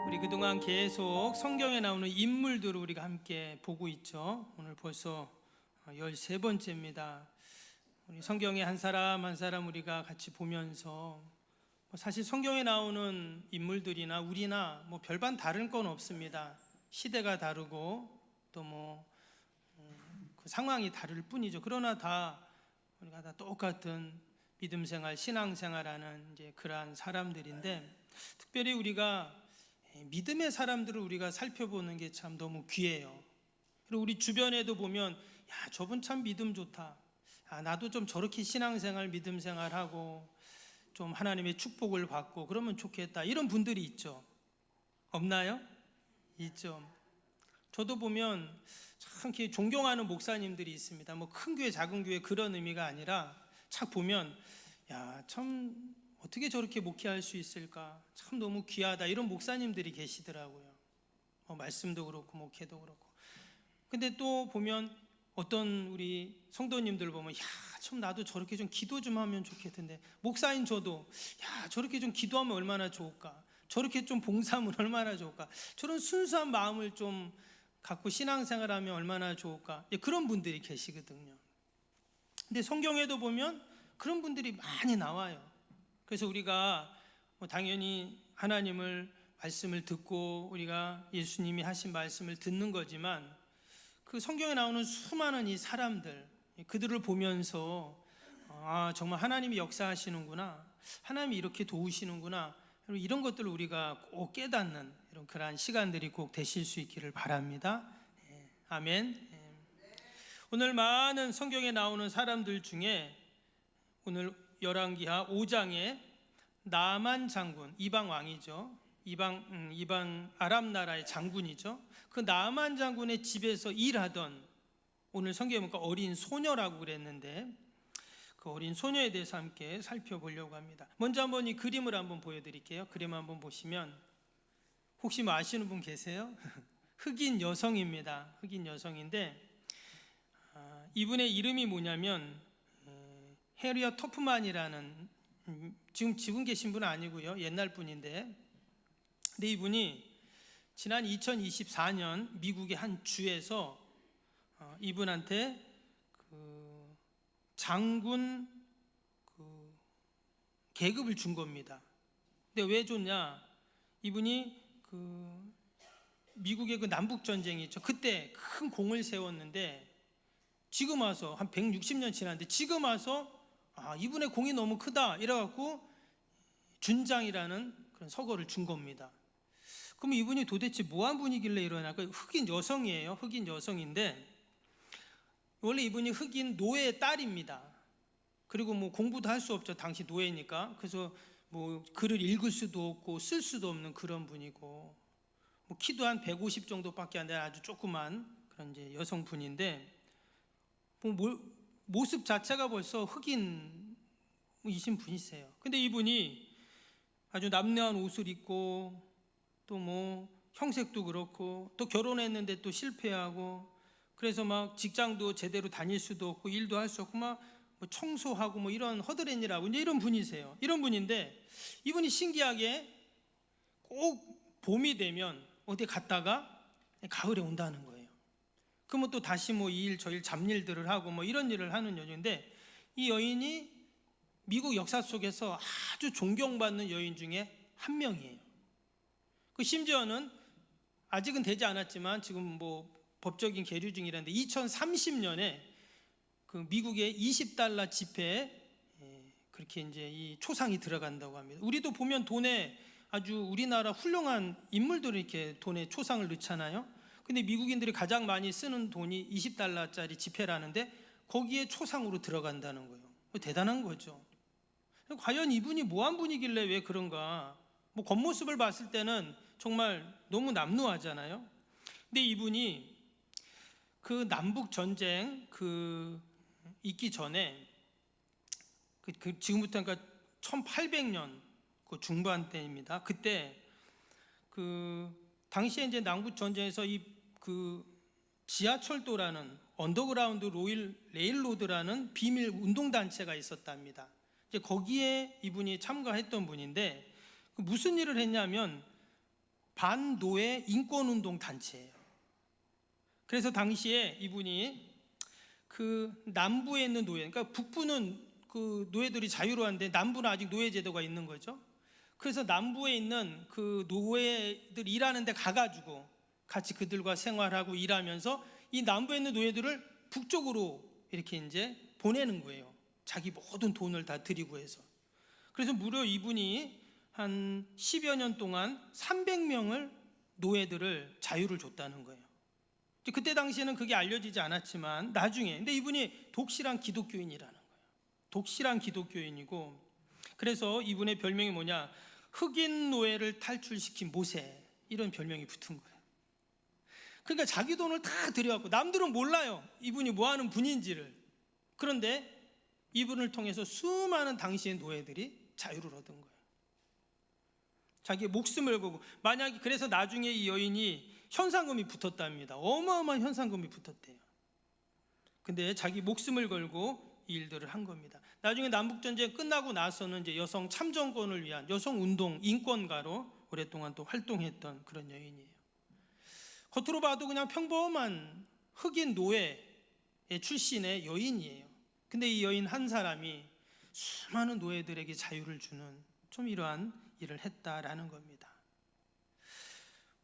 우리 그동안 계속 성경에 나오는 인물들을 우리가 함께 보고 있죠. 오늘 벌써 13번째입니다. 우리 성경의 한 사람 한 사람 우리가 같이 보면서 사실 성경에 나오는 인물들이나 우리나 별반 다른 건 없습니다. 시대가 다르고 또 그 상황이 다를 뿐이죠. 그러나 우리가 다 똑같은 믿음 생활, 신앙 생활하는 그러한 사람들인데, 특별히 우리가 믿음의 사람들을 우리가 살펴보는 게 참 너무 귀해요. 그리고 우리 주변에도 보면, 야, 저분 참 믿음 좋다. 나도 좀 저렇게 신앙생활, 믿음 생활하고 좀 하나님의 축복을 받고 그러면 좋겠다. 이런 분들이 있죠. 없나요? 있죠. 저도 보면 참 존경하는 목사님들이 있습니다. 큰 교회, 작은 교회 그런 의미가 아니라 착 보면, 야, 참 어떻게 저렇게 목회할 수 있을까? 참 너무 귀하다. 이런 목사님들이 계시더라고요. 말씀도 그렇고 목회도 그렇고. 근데 또 보면 어떤 우리 성도님들 보면, 야, 참 나도 저렇게 좀 기도 좀 하면 좋겠던데, 목사인 저도, 야, 저렇게 좀 기도하면 얼마나 좋을까? 저렇게 좀 봉사하면 얼마나 좋을까? 저런 순수한 마음을 좀 갖고 신앙생활하면 얼마나 좋을까? 그런 분들이 계시거든요. 근데 성경에도 보면 그런 분들이 많이 나와요. 그래서 우리가 당연히 하나님을 말씀을 듣고 우리가 예수님이 하신 말씀을 듣는 거지만, 그 성경에 나오는 수많은 이 사람들, 그들을 보면서 정말 하나님이 역사하시는구나, 하나님이 이렇게 도우시는구나, 이런 것들을 우리가 꼭 깨닫는 그러한 시간들이 꼭 되실 수 있기를 바랍니다. 아멘. 오늘 많은 성경에 나오는 사람들 중에 오늘 열왕기하 5장에 나만 장군, 이방 왕이죠. 이방 아람 나라의 장군이죠. 그 나만 장군의 집에서 일하던, 오늘 성경에 보니까 어린 소녀라고 그랬는데, 그 어린 소녀에 대해서 함께 살펴보려고 합니다. 먼저 한번 이 그림을 한번 보여드릴게요. 그림 한번 보시면 혹시 아시는 분 계세요? 흑인 여성입니다. 흑인 여성인데, 이분의 이름이 뭐냐면 해리엇 터프만이라는, 지금 계신 분은 아니고요, 옛날 분인데, 근데 이분이 지난 2024년 미국의 한 주에서 이분한테 그 장군 계급을 준 겁니다. 근데 왜 줬냐? 이분이 미국의 남북 전쟁이 있죠. 그때 큰 공을 세웠는데, 지금 와서 한 160년 지났는데 지금 와서 이분의 공이 너무 크다 이래갖고 준장이라는 그런 서거를 준 겁니다. 그럼 이분이 도대체 뭐한 분이길래 이러냐? 흑인 여성이에요. 흑인 여성인데, 원래 이분이 흑인 노예의 딸입니다. 그리고 공부도 할 수 없죠. 당시 노예니까. 그래서 글을 읽을 수도 없고 쓸 수도 없는 그런 분이고, 키도 한 150 정도밖에 안 되는 아주 조그만 그런 여성분인데, 모습 자체가 벌써 흑인이신 분이세요. 근데 이분이 아주 남루한 옷을 입고, 또 형색도 그렇고, 또 결혼했는데 또 실패하고, 그래서 직장도 제대로 다닐 수도 없고 일도 할 수 없고 청소하고 이런 허드렛 일하고 이런 분이세요. 이런 분인데, 이분이 신기하게 꼭 봄이 되면 어디 갔다가 가을에 온다는 거예요. 그러면 또 다시 이 일 저 일 잡일들을 하고 이런 일을 하는 여인인데, 이 여인이 미국 역사 속에서 아주 존경받는 여인 중에 한 명이에요. 심지어는 아직은 되지 않았지만 지금 법적인 계류 중이라는데, 2030년에 그 미국의 $20 지폐에 그렇게 이 초상이 들어간다고 합니다. 우리도 보면 돈에 아주 우리나라 훌륭한 인물들을 이렇게 돈에 초상을 넣잖아요. 근데 미국인들이 가장 많이 쓰는 돈이 $20짜리 지폐라는데, 거기에 초상으로 들어간다는 거예요. 대단한 거죠. 과연 이분이 뭐한 분이길래 왜 그런가? 겉모습을 봤을 때는 정말 너무 남루하잖아요. 근데 이분이 그 남북 전쟁 있기 전에 지금부터 그러니까 1800년 그 중반 때입니다. 그때 당시에 이제 남북 전쟁에서 지하철도라는 언더그라운드 레일로드라는 비밀 운동단체가 있었답니다. 이제 거기에 이분이 참가했던 분인데, 무슨 일을 했냐면 반노예 인권운동 단체예요. 그래서 당시에 이분이 그 남부에 있는 노예, 그러니까 북부는 그 노예들이 자유로운데 남부는 아직 노예 제도가 있는 거죠. 그래서 남부에 있는 그 노예들 일하는 데 가가지고 같이 그들과 생활하고 일하면서 이 남부에 있는 노예들을 북쪽으로 이렇게 이제 보내는 거예요. 자기 모든 돈을 다 들이고 해서. 그래서 무려 이분이 한 10여 년 동안 300명을 노예들을 자유를 줬다는 거예요. 그때 당시에는 그게 알려지지 않았지만 나중에, 근데 이분이 독실한 기독교인이라는 거예요. 독실한 기독교인이고, 그래서 이분의 별명이 뭐냐, 흑인 노예를 탈출시킨 모세, 이런 별명이 붙은 거예요. 그러니까 자기 돈을 다 들여갖고 남들은 몰라요, 이분이 뭐 하는 분인지를. 그런데 이분을 통해서 수많은 당시의 노예들이 자유를 얻은 거예요. 자기의 목숨을 걸고. 만약에 그래서 나중에 이 여인이 현상금이 붙었답니다. 어마어마한 현상금이 붙었대요. 근데 자기 목숨을 걸고 이 일들을 한 겁니다. 나중에 남북전쟁 끝나고 나서는 이제 여성 참정권을 위한 여성운동 인권가로 오랫동안 또 활동했던 그런 여인이에요. 겉으로 봐도 그냥 평범한 흑인 노예 출신의 여인이에요. 근데 이 여인 한 사람이 수많은 노예들에게 자유를 주는 좀 이러한 일을 했다라는 겁니다.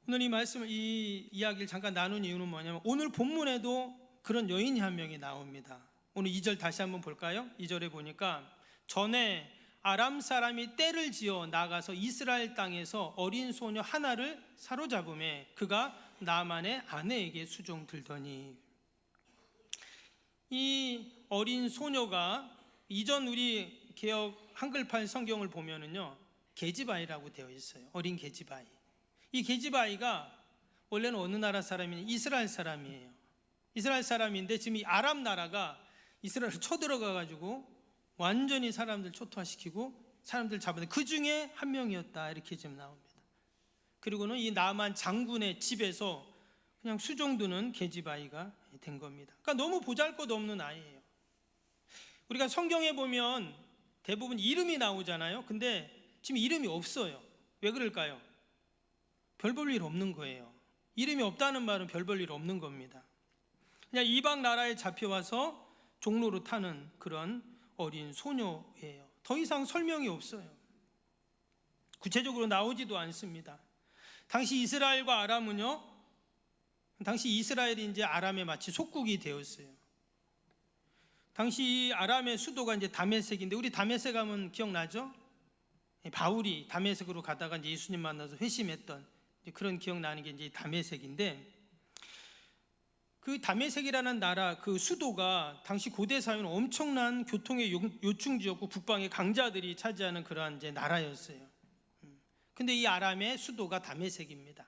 오늘 이 이야기를 잠깐 나눈 이유는 뭐냐면, 오늘 본문에도 그런 여인이 한 명이 나옵니다. 오늘 2절 다시 한번 볼까요? 2절에 보니까, 전에 아람 사람이 떼를 지어 나가서 이스라엘 땅에서 어린 소녀 하나를 사로잡음에 그가 나만의 아내에게 수종 들더니. 이 어린 소녀가 이전 우리 개역 한글판 성경을 보면은요, 계집아이라고 되어 있어요. 어린 계집아이. 이 계집아이가 원래는 어느 나라 사람이냐, 이스라엘 사람이에요. 이스라엘 사람인데 지금 이 아람 나라가 이스라엘을 쳐들어가 가지고 완전히 사람들 초토화시키고 사람들 잡았는데 그 중에 한 명이었다, 이렇게 지금 나옵니다. 그리고는 이 나만 장군의 집에서 그냥 수종두는 계집아이가 된 겁니다. 그러니까 너무 보잘것없는 아이예요. 우리가 성경에 보면 대부분 이름이 나오잖아요. 근데 지금 이름이 없어요. 왜 그럴까요? 별 볼 일 없는 거예요. 이름이 없다는 말은 별 볼 일 없는 겁니다. 그냥 이방 나라에 잡혀와서 종로로 타는 그런 어린 소녀예요. 더 이상 설명이 없어요. 구체적으로 나오지도 않습니다. 당시 이스라엘과 아람은요, 당시 이스라엘이 이제 아람에 마치 속국이 되었어요. 당시 아람의 수도가 이제 다메섹인데, 우리 다메섹 하면 기억나죠? 바울이 다메섹으로 가다가 이제 예수님 만나서 회심했던 그런 기억나는 게 이제 다메섹인데, 그 다메섹이라는 나라 그 수도가 당시 고대 사회는 엄청난 교통의 요충지였고 북방의 강자들이 차지하는 그러한 이제 나라였어요. 근데 이 아람의 수도가 다메섹입니다.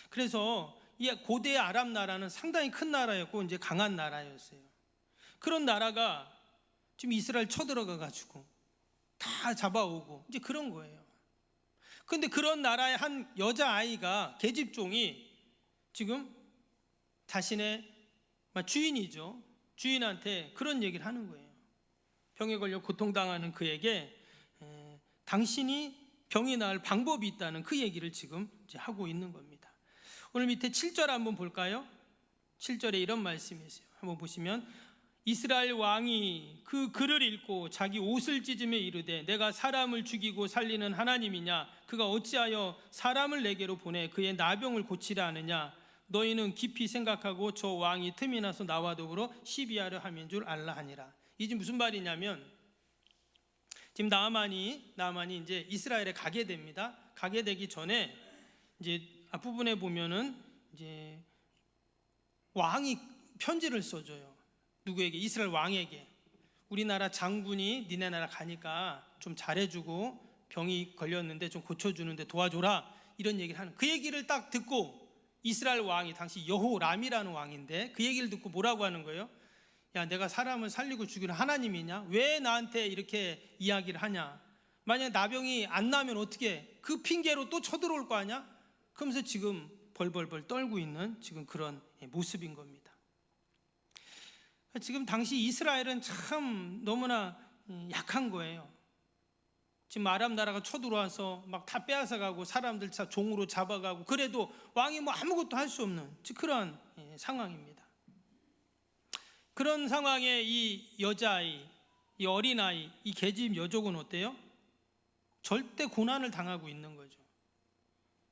그래서 이 고대 아람 나라는 상당히 큰 나라였고 이제 강한 나라였어요. 그런 나라가 지금 이스라엘 쳐들어가 가지고 다 잡아오고 이제 그런 거예요. 근데 그런 나라의 한 여자아이가, 계집종이 지금 자신의 주인이죠, 주인한테 그런 얘기를 하는 거예요. 병에 걸려 고통당하는 그에게 당신이 병이 나을 방법이 있다는 그 얘기를 지금 이제 하고 있는 겁니다. 오늘 밑에 7절 한번 볼까요? 7절에 이런 말씀이 있어요. 한번 보시면, 이스라엘 왕이 그 글을 읽고 자기 옷을 찢으며 이르되, 내가 사람을 죽이고 살리는 하나님이냐? 그가 어찌하여 사람을 내게로 보내 그의 나병을 고치려 하느냐? 너희는 깊이 생각하고 저 왕이 틈이 나서 나와 더불어 시비하려 함인 줄 알라 하니라. 이게 무슨 말이냐면, 지금 나아만이 이제 이스라엘에 가게 됩니다. 가게 되기 전에 이제 앞부분에 보면은 이제 왕이 편지를 써줘요. 누구에게? 이스라엘 왕에게. 우리나라 장군이 니네 나라 가니까 좀 잘해주고 병이 걸렸는데 좀 고쳐주는데 도와줘라, 이런 얘기를 하는, 그 얘기를 딱 듣고 이스라엘 왕이 당시 여호람이라는 왕인데 그 얘기를 듣고 뭐라고 하는 거예요? 야, 내가 사람을 살리고 죽이는 하나님이냐? 왜 나한테 이렇게 이야기를 하냐? 만약에 나병이 안 나면 어떻게, 그 핑계로 또 쳐들어올 거 아니야? 그러면서 지금 벌벌벌 떨고 있는 지금 그런 모습인 겁니다. 지금 당시 이스라엘은 참 너무나 약한 거예요. 지금 아람 나라가 쳐들어와서 막 다 빼앗아가고 사람들 다 종으로 잡아가고, 그래도 왕이 뭐 아무것도 할 수 없는 그런 상황입니다. 그런 상황에 이 여자아이, 이 어린아이, 이 계집 여족은 어때요? 절대 고난을 당하고 있는 거죠.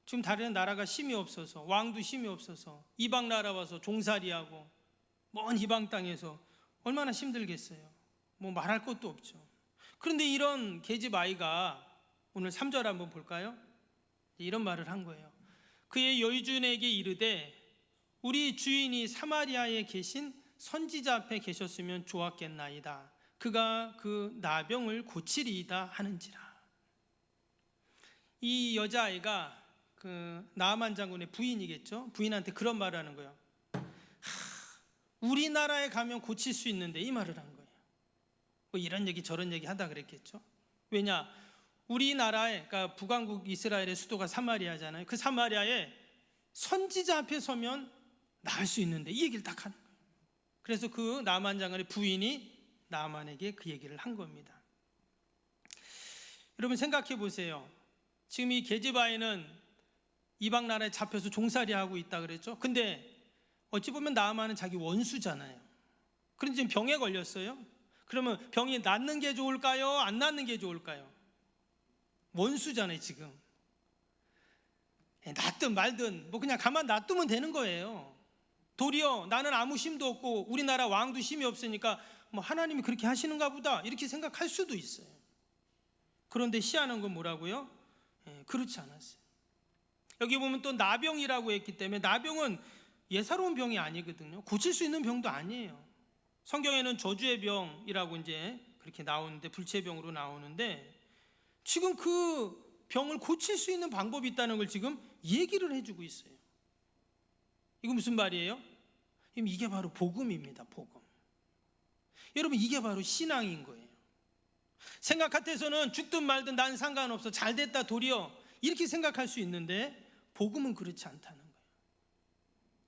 지금 다른 나라가 힘이 없어서, 왕도 힘이 없어서 이방 나라 와서 종살이하고 먼 이방 땅에서 얼마나 힘들겠어요. 뭐 말할 것도 없죠. 그런데 이런 계집 아이가 오늘 3절 한번 볼까요? 이런 말을 한 거예요. 그의 여주인에게 이르되 우리 주인이 사마리아에 계신 선지자 앞에 계셨으면 좋았겠나이다. 그가 그 나병을 고치리이다 하는지라. 이 여자아이가 그 나아만 장군의 부인이겠죠. 부인한테 그런 말을 하는 거예요. 우리나라에 가면 고칠 수 있는데, 이 말을 한 거예요. 뭐 이런 얘기 저런 얘기 하다 그랬겠죠. 왜냐, 우리나라에, 그러니까 북왕국 이스라엘의 수도가 사마리아잖아요. 그 사마리아에 선지자 앞에 서면 나을 수 있는데, 이 얘기를 딱 하는 거예요. 그래서 그 나아만 장군의 부인이 나아만에게 그 얘기를 한 겁니다. 여러분 생각해 보세요. 지금 이 계집 아이는 이방 나라에 잡혀서 종살이 하고 있다 그랬죠. 근데 어찌 보면 나아만은 자기 원수잖아요. 그런데 지금 병에 걸렸어요. 그러면 병이 낫는 게 좋을까요? 안 낫는 게 좋을까요? 원수잖아요 지금. 낫든 말든 뭐 그냥 가만 놔두면 되는 거예요. 도리어 나는 아무 힘도 없고 우리나라 왕도 힘이 없으니까 뭐 하나님이 그렇게 하시는가 보다 이렇게 생각할 수도 있어요. 그런데 희한한 건 뭐라고요? 그렇지 않았어요. 여기 보면 또 나병이라고 했기 때문에, 나병은 예사로운 병이 아니거든요. 고칠 수 있는 병도 아니에요. 성경에는 저주의 병이라고 이제 그렇게 나오는데, 불치병으로 나오는데, 지금 그 병을 고칠 수 있는 방법이 있다는 걸 지금 얘기를 해주고 있어요. 이거 무슨 말이에요? 이게 바로 복음입니다. 복음. 여러분, 이게 바로 신앙인 거예요. 생각 같아서는 죽든 말든 난 상관없어, 잘 됐다 도리어 이렇게 생각할 수 있는데, 복음은 그렇지 않다는 거예요.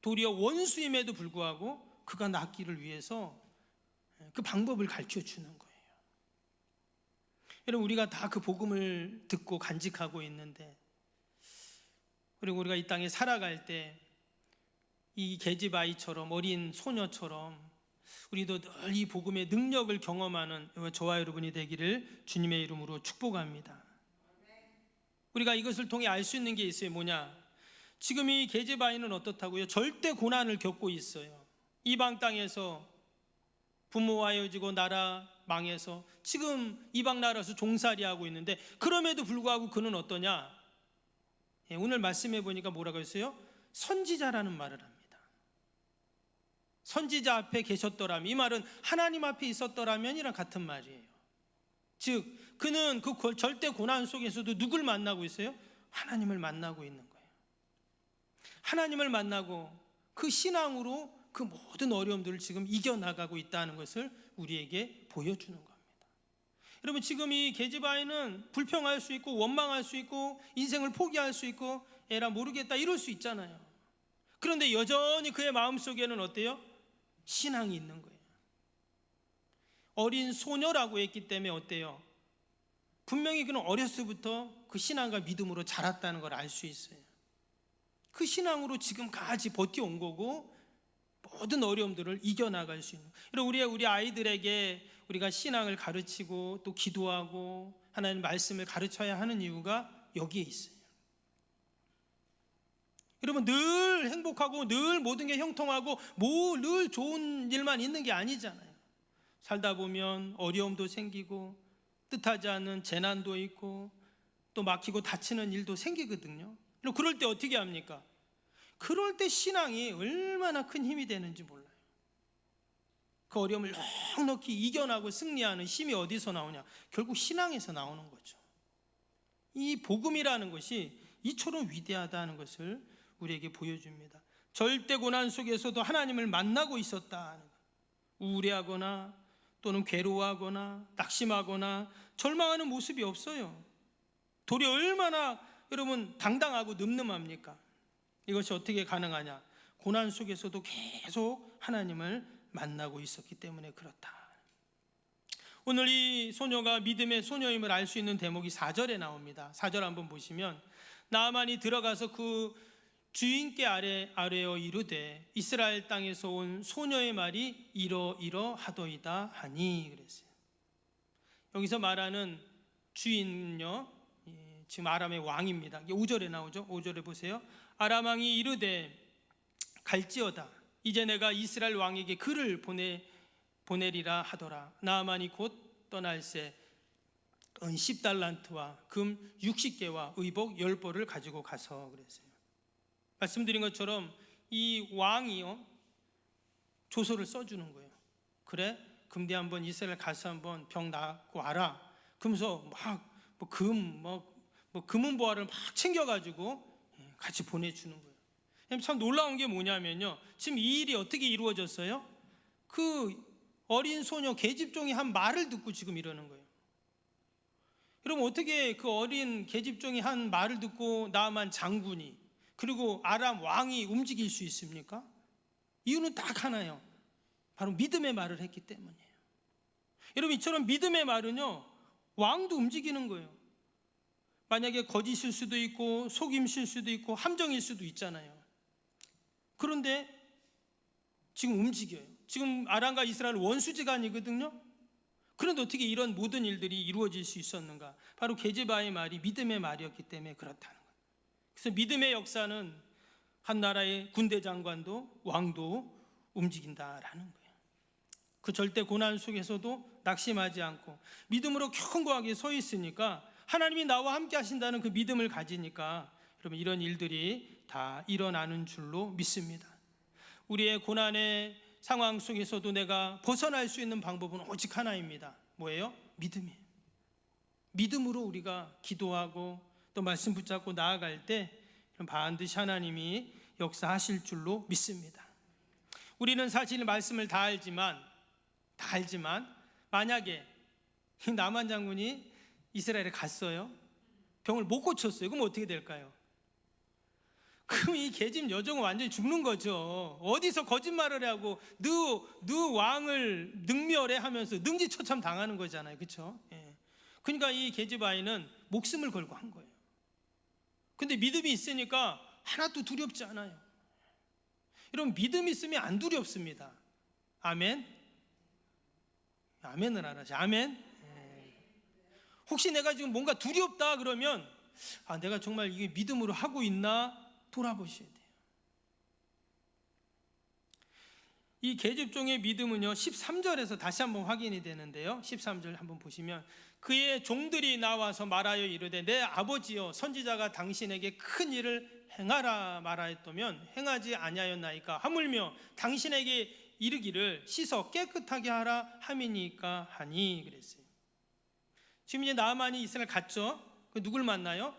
도리어 원수임에도 불구하고 그가 낫기를 위해서 그 방법을 가르쳐 주는 거예요. 여러분, 우리가 다 그 복음을 듣고 간직하고 있는데, 그리고 우리가 이 땅에 살아갈 때 이 계집 아이처럼, 어린 소녀처럼 우리도 늘 이 복음의 능력을 경험하는 저와 여러분이 되기를 주님의 이름으로 축복합니다. 우리가 이것을 통해 알 수 있는 게 있어요. 뭐냐? 지금 이 계집 아이는 어떻다고요? 절대 고난을 겪고 있어요. 이방 땅에서 부모와 헤어지고 나라 망해서 지금 이방 나라에서 종살이하고 있는데, 그럼에도 불구하고 그는 어떠냐? 오늘 말씀해 보니까 뭐라고 했어요? 선지자라는 말을 합니다. 선지자 앞에 계셨더라면, 이 말은 하나님 앞에 있었더라면이랑 같은 말이에요. 즉 그는 그 절대 고난 속에서도 누굴 만나고 있어요? 하나님을 만나고 있는 거예요. 하나님을 만나고 그 신앙으로 그 모든 어려움들을 지금 이겨나가고 있다는 것을 우리에게 보여주는 겁니다. 여러분, 지금 이 계집 아이는 불평할 수 있고 원망할 수 있고 인생을 포기할 수 있고 에라 모르겠다 이럴 수 있잖아요. 그런데 여전히 그의 마음속에는 어때요? 신앙이 있는 거예요. 어린 소녀라고 했기 때문에 어때요? 분명히 그는 어렸을부터 그 신앙과 믿음으로 자랐다는 걸 알 수 있어요. 그 신앙으로 지금까지 버텨온 거고 모든 어려움들을 이겨나갈 수 있는. 우리 아이들에게 우리가 신앙을 가르치고 또 기도하고 하나님 말씀을 가르쳐야 하는 이유가 여기에 있어요. 여러분, 늘 행복하고 늘 모든 게 형통하고 늘 좋은 일만 있는 게 아니잖아요. 살다 보면 어려움도 생기고 뜻하지 않은 재난도 있고 또 막히고 다치는 일도 생기거든요. 그럴 때 어떻게 합니까? 그럴 때 신앙이 얼마나 큰 힘이 되는지 몰라요. 그 어려움을 넉넉히 이겨나고 승리하는 힘이 어디서 나오냐? 결국 신앙에서 나오는 거죠. 이 복음이라는 것이 이처럼 위대하다는 것을 우리에게 보여줍니다. 절대 고난 속에서도 하나님을 만나고 있었다. 우울해하거나 또는 괴로워하거나 낙심하거나 절망하는 모습이 없어요. 도리어 얼마나 여러분 당당하고 늠름합니까? 이것이 어떻게 가능하냐? 고난 속에서도 계속 하나님을 만나고 있었기 때문에 그렇다. 오늘 이 소녀가 믿음의 소녀임을 알 수 있는 대목이 4절에 나옵니다. 4절 한번 보시면 나아만이 들어가서 그 주인께 아뢰어 이르되 이스라엘 땅에서 온 소녀의 말이 이러이러하도이다 하니 그랬어요. 여기서 말하는 주인은요, 지금 아람의 왕입니다. 5절에 나오죠. 5절에 보세요. 아람 왕이 이르되 갈지어다. 이제 내가 이스라엘 왕에게 글을 보내리라 하더라. 나아만이 곧 떠날새 은 10달란트와 금 60개와 의복 10벌을 가지고 가서 그랬어요. 말씀드린 것처럼 이 왕이요, 조서를 써주는 거예요. 그래, 금대 한번 이스라엘 가서 한번 병 낫고 와라. 그러면서 막 금은 보화를 막 챙겨가지고 같이 보내주는 거예요. 참 놀라운 게 뭐냐면요, 지금 이 일이 어떻게 이루어졌어요? 그 어린 소녀 계집종이 한 말을 듣고 지금 이러는 거예요. 여러분, 어떻게 그 어린 계집종이 한 말을 듣고 나아만 장군이 그리고 아람 왕이 움직일 수 있습니까? 이유는 딱 하나예요. 바로 믿음의 말을 했기 때문이에요. 여러분, 이처럼 믿음의 말은요, 왕도 움직이는 거예요. 만약에 거짓일 수도 있고 속임실 수도 있고 함정일 수도 있잖아요. 그런데 지금 움직여요. 지금 아람과 이스라엘 원수지간이거든요. 그런데 어떻게 이런 모든 일들이 이루어질 수 있었는가? 바로 게제바의 말이 믿음의 말이었기 때문에 그렇다는 거예요. 그래서 믿음의 역사는 한 나라의 군대 장관도 왕도 움직인다라는 거예요. 그 절대 고난 속에서도 낙심하지 않고 믿음으로 견고하게 서 있으니까, 하나님이 나와 함께 하신다는 그 믿음을 가지니까 여러분, 이런 일들이 다 일어나는 줄로 믿습니다. 우리의 고난의 상황 속에서도 내가 벗어날 수 있는 방법은 오직 하나입니다. 뭐예요? 믿음이에요. 믿음으로 우리가 기도하고 또 말씀 붙잡고 나아갈 때 반드시 하나님이 역사하실 줄로 믿습니다. 우리는 사실 말씀을 다 알지만 만약에 이 나만 장군이 이스라엘에 갔어요. 병을 못 고쳤어요. 그럼 어떻게 될까요? 그럼 이 계집 여종은 완전히 죽는 거죠. 어디서 거짓말을 하고 너 왕을 능멸해 하면서 능지처참 당하는 거잖아요. 그렇죠? 그러니까 이 계집 아이는 목숨을 걸고 한 거예요. 근데 믿음이 있으니까 하나도 두렵지 않아요. 여러분, 믿음이 있으면 안 두렵습니다. 아멘? 아멘을 안 하죠. 아멘? 혹시 내가 지금 뭔가 두렵다 그러면 내가 정말 이게 믿음으로 하고 있나 돌아보셔야 돼요. 이 계집종의 믿음은요, 13절에서 다시 한번 확인이 되는데요, 13절 한번 보시면 그의 종들이 나와서 말하여 이르되 내 아버지여 선지자가 당신에게 큰 일을 행하라 말하였다면 행하지 아니하였나이까? 하물며 당신에게 이르기를 씻어 깨끗하게 하라 함이니까 하니 그랬어요. 지금 이제 나아만이 이스라엘 갔죠. 그 누굴 만나요?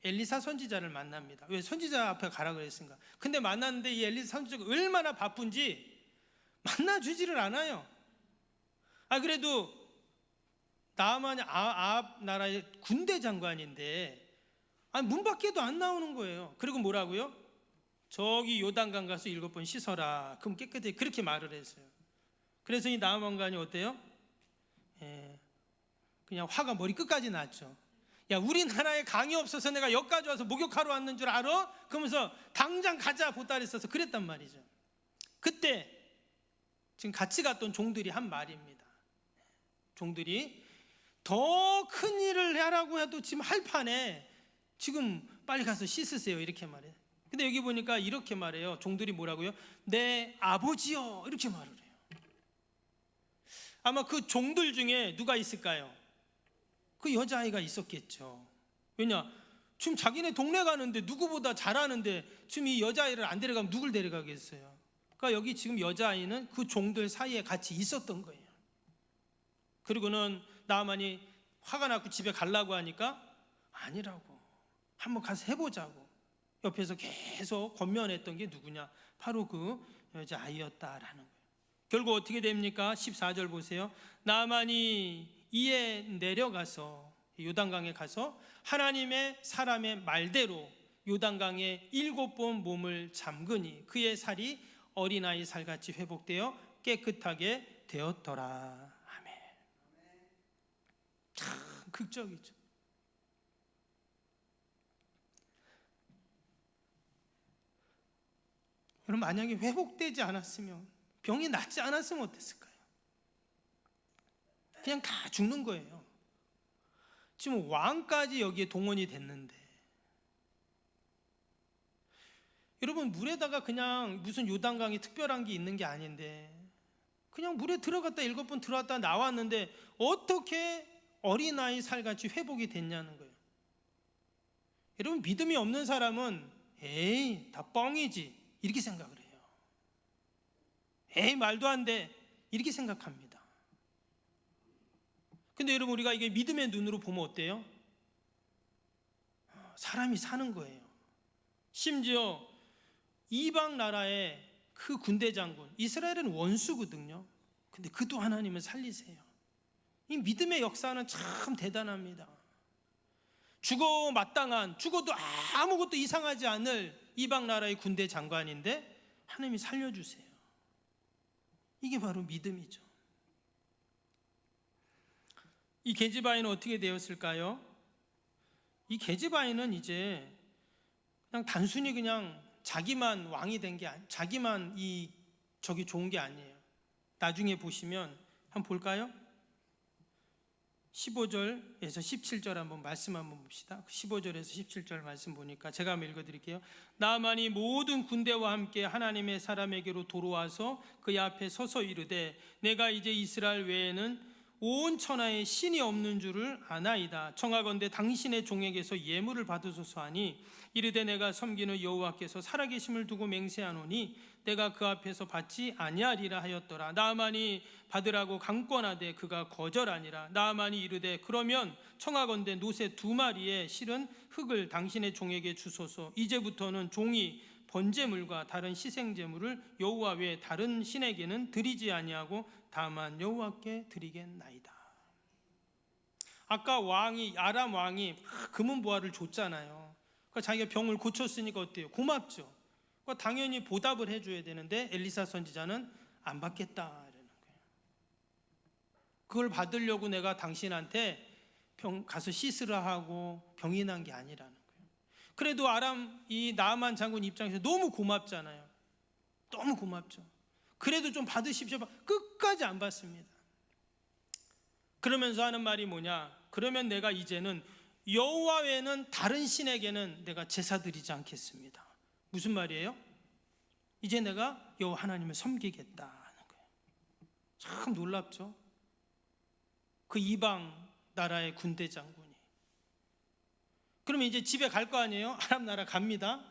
엘리사 선지자를 만납니다. 왜? 선지자 앞에 가라 그랬습니까? 근데 만났는데 이 엘리사 선지자가 얼마나 바쁜지 만나주지를 않아요. 그래도 나아만이 아합 나라의 군대 장관인데 문 밖에도 안 나오는 거예요. 그리고 뭐라고요? 저기 요단강 가서 7번 씻어라. 그럼 깨끗해. 그렇게 말을 했어요. 그래서 이 나아만관이 어때요? 그냥 화가 머리 끝까지 났죠. 야, 우리나라에 강이 없어서 내가 여기까지 와서 목욕하러 왔는 줄 알아? 그러면서 당장 가자 보따리 써서 그랬단 말이죠. 그때 지금 같이 갔던 종들이 한 말입니다. 종들이 더 큰 일을 하라고 해도 지금 할 판에 지금 빨리 가서 씻으세요 이렇게 말해요. 근데 여기 보니까 이렇게 말해요. 종들이 뭐라고요? 내 아버지요 이렇게 말을 해요. 아마 그 종들 중에 누가 있을까요? 그 여자아이가 있었겠죠. 왜냐? 지금 자기네 동네 가는데 누구보다 잘하는데 지금 이 여자아이를 안 데려가면 누굴 데려가겠어요? 그러니까 여기 지금 여자아이는 그 종들 사이에 같이 있었던 거예요. 그리고는 나아만이 화가 나고 집에 가려고 하니까 아니라고, 한번 가서 해보자고 옆에서 계속 권면했던 게 누구냐? 바로 그 여자아이였다라는 거예요. 결국 어떻게 됩니까? 14절 보세요. 나아만이 이에 내려가서 요단강에 가서 하나님의 사람의 말대로 요단강에 7번 몸을 잠그니 그의 살이 어린아이 살같이 회복되어 깨끗하게 되었더라. 아멘. 극적이죠. 여러분, 만약에 회복되지 않았으면, 병이 낫지 않았으면 어땠을까요? 그냥 다 죽는 거예요. 지금 왕까지 여기에 동원이 됐는데, 여러분, 물에다가 그냥 무슨 요단강이 특별한 게 있는 게 아닌데 그냥 물에 들어갔다 7번 들어갔다 나왔는데 어떻게 어린아이 살같이 회복이 됐냐는 거예요. 여러분, 믿음이 없는 사람은 에이, 다 뻥이지 이렇게 생각을 해요. 에이, 말도 안 돼 이렇게 생각합니다. 근데 여러분, 우리가 이게 믿음의 눈으로 보면 어때요? 사람이 사는 거예요. 심지어 이방 나라의 그 군대 장군, 이스라엘은 원수거든요. 근데 그도 하나님을 살리세요. 이 믿음의 역사는 참 대단합니다. 죽어 마땅한, 죽어도 아무것도 이상하지 않을 이방 나라의 군대 장관인데 하나님이 살려주세요. 이게 바로 믿음이죠. 이 게즈바이는 어떻게 되었을까요? 이 게즈바이는 이제 그냥 단순히 그냥 자기만 왕이 된 게 아니에요. 자기만 저기 좋은 게 아니에요. 나중에 보시면 한번 볼까요? 15절에서 17절 한번 말씀 한번 봅시다. 15절에서 17절 말씀 보니까 제가 한번 읽어드릴게요. 나만이 모든 군대와 함께 하나님의 사람에게로 돌아와서 그의 앞에 서서 이르되 내가 이제 이스라엘 외에는 온 천하에 신이 없는 줄을 아나이다. 청하건대 당신의 종에게서 예물을 받으소서 하니 이르되 내가 섬기는 여호와께서 살아계심을 두고 맹세하노니 내가 그 앞에서 받지 아니하리라 하였더라. 나만이 받으라고 강권하되 그가 거절하니라. 나만이 이르되 그러면 청하건대 노새 2마리의 실은 흙을 당신의 종에게 주소서. 이제부터는 종이 번제물과 다른 희생제물을 여호와 외에 다른 신에게는 드리지 아니하고 다만 여호와께 드리겠나이다. 아까 아람 왕이 금은 보화를 줬잖아요. 그러니까 자기가 병을 고쳤으니까 어때요? 고맙죠. 그러니까 당연히 보답을 해줘야 되는데 엘리사 선지자는 안 받겠다라는 거예요. 그걸 받으려고 내가 당신한테 가서 씻으라 하고 병이 난 게 아니라는 거예요. 그래도 이 나아만 장군 입장에서 너무 고맙잖아요. 너무 고맙죠. 그래도 좀 받으십시오. 끝까지 안 받습니다. 그러면서 하는 말이 뭐냐? 그러면 내가 이제는 여호와 외에는 다른 신에게는 내가 제사 드리지 않겠습니다. 무슨 말이에요? 이제 내가 여호와 하나님을 섬기겠다는 거예요. 참 놀랍죠? 그 이방 나라의 군대 장군이. 그러면 이제 집에 갈 거 아니에요? 아람 나라 갑니다.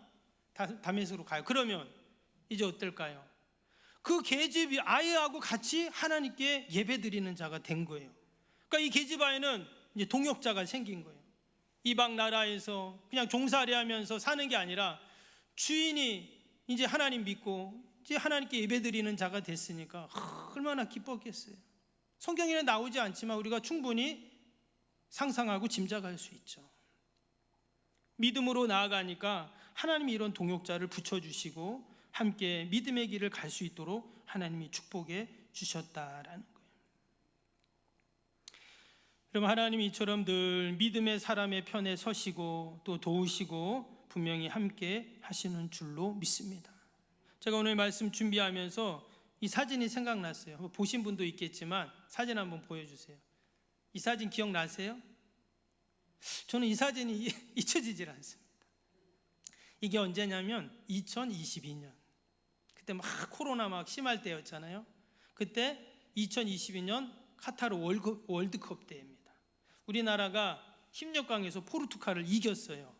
다메섹으로 가요. 그러면 이제 어떨까요? 그 계집이 아이하고 같이 하나님께 예배드리는 자가 된 거예요. 그러니까 이 계집아이는 이제 동역자가 생긴 거예요. 이방 나라에서 그냥 종살이하면서 사는 게 아니라 주인이 이제 하나님 믿고 이제 하나님께 예배드리는 자가 됐으니까 얼마나 기뻤겠어요. 성경에는 나오지 않지만 우리가 충분히 상상하고 짐작할 수 있죠. 믿음으로 나아가니까 하나님이 이런 동역자를 붙여주시고 함께 믿음의 길을 갈 수 있도록 하나님이 축복해 주셨다라는 거예요. 여러분, 하나님이 이처럼 늘 믿음의 사람의 편에 서시고 또 도우시고 분명히 함께 하시는 줄로 믿습니다. 제가 오늘 말씀 준비하면서 이 사진이 생각났어요. 보신 분도 있겠지만 사진 한번 보여주세요. 이 사진 기억나세요? 저는 이 사진이 잊혀지질 않습니다. 이게 언제냐면 2022년. 그때 막 코로나 막 심할 때였잖아요. 그때 2022년 카타르 월드컵 때입니다. 우리나라가 16강에서 포르투갈을 이겼어요.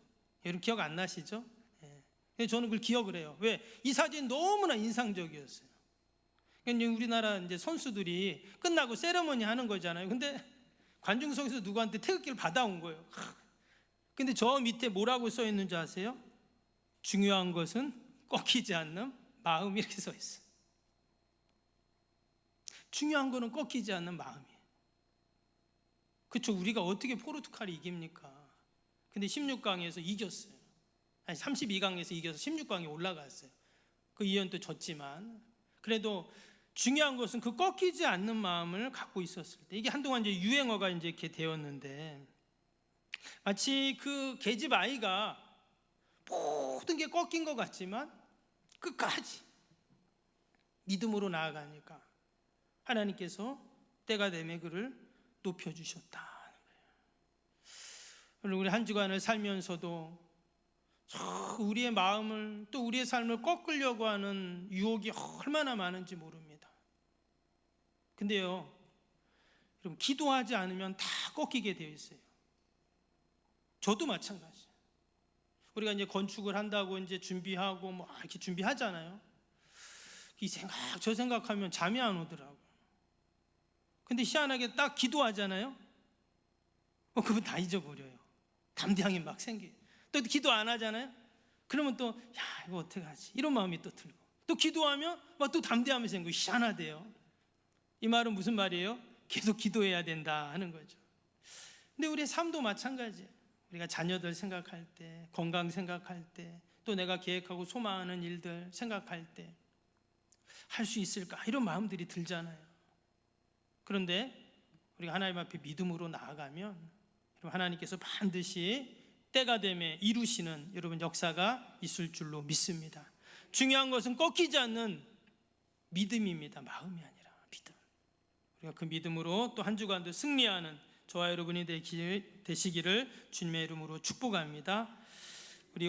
여러분 기억 안 나시죠? 네. 저는 그걸 기억을 해요. 왜? 이 사진 너무나 인상적이었어요. 우리나라 이제 선수들이 끝나고 세레머니 하는 거잖아요. 근데 관중석에서 누구한테 태극기를 받아온 거예요. 근데 저 밑에 뭐라고 써 있는지 아세요? 중요한 것은 꺾이지 않는 마음, 이렇게 써 있어요. 중요한 거는 꺾이지 않는 마음이에요. 그렇죠. 우리가 어떻게 포르투갈이 이깁니까? 근데 16강에서 이겼어요. 아니 32강에서 이겨서 16강에 올라갔어요. 그 이연 또 졌지만 그래도 중요한 것은 그 꺾이지 않는 마음을 갖고 있었을 때, 이게 한동안 이제 유행어가 이제 이렇게 되었는데, 마치 그 계집 아이가 모든 게 꺾인 것 같지만 끝까지 믿음으로 나아가니까 하나님께서 때가 되매 그를 높여주셨다는 거예요. 우리 한 주간을 살면서도 우리의 마음을 또 우리의 삶을 꺾으려고 하는 유혹이 얼마나 많은지 모릅니다. 근데요, 여러분, 기도하지 않으면 다 꺾이게 되어 있어요. 저도 마찬가지예요. 우리가 이제 건축을 한다고 이제 준비하고 뭐 이렇게 준비하잖아요. 이 생각 저 생각하면 잠이 안 오더라고요. 근데 희한하게 딱 기도하잖아요. 그분 다 잊어버려요. 담대함이 막 생겨요. 또 기도 안 하잖아요. 그러면 또 야, 이거 어떡하지? 이런 마음이 또 들고, 또 기도하면 막 또 담대함이 생기고 희한하대요. 이 말은 무슨 말이에요? 계속 기도해야 된다 하는 거죠. 근데 우리의 삶도 마찬가지예요. 우리가 자녀들 생각할 때, 건강 생각할 때, 또 내가 계획하고 소망하는 일들 생각할 때 할 수 있을까? 이런 마음들이 들잖아요. 그런데 우리가 하나님 앞에 믿음으로 나아가면 하나님께서 반드시 때가 되매 이루시는 여러분 역사가 있을 줄로 믿습니다. 중요한 것은 꺾이지 않는 믿음입니다. 마음이 아니라 믿음. 우리가 그 믿음으로 또 한 주간도 승리하는 저와 여러분이 되시기를 주님의 이름으로 축복합니다. 우리